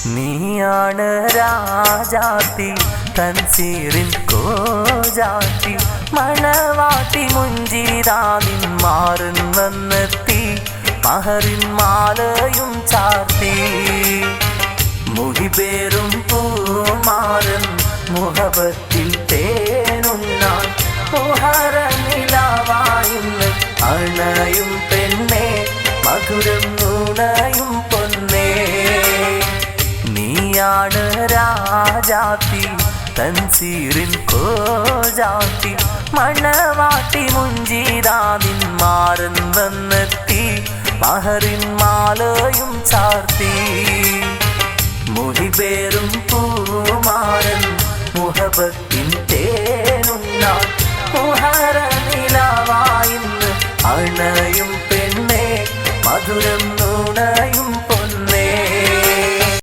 നീയാണ് രാജാത്തി തൻസീറിൻ കോജാത്തി മണവാട്ടി മുഞ്ചിരാനിൻ മാറിൻ വന്നെത്തി മഹറിൻ മാലയും ചാർത്തി മുഹിബേറും പൂമാരൻ മുഹബത്തിൽ തേനുണ്ണാൻ മുഹറനിലാവായിന്ന് അണയും പെണ്ണേ മധുരം നുണയും പൊന്നേ നീയാണ് രാജാത്തി തൻസീറിൻ കോജാത്തി മണവാട്ടി മുഞ്ചിരാനിൻ മാറൻ വന്നെത്തി മഹറിൻ മാലയും ചാർത്തി മുഹിബേറും പൂമാരൻ മുഹബത്തിൻ തേനുണ്ണാൻ മുഹറനിലാവായിന്ന് അണയും പെണ്ണേ മധുരം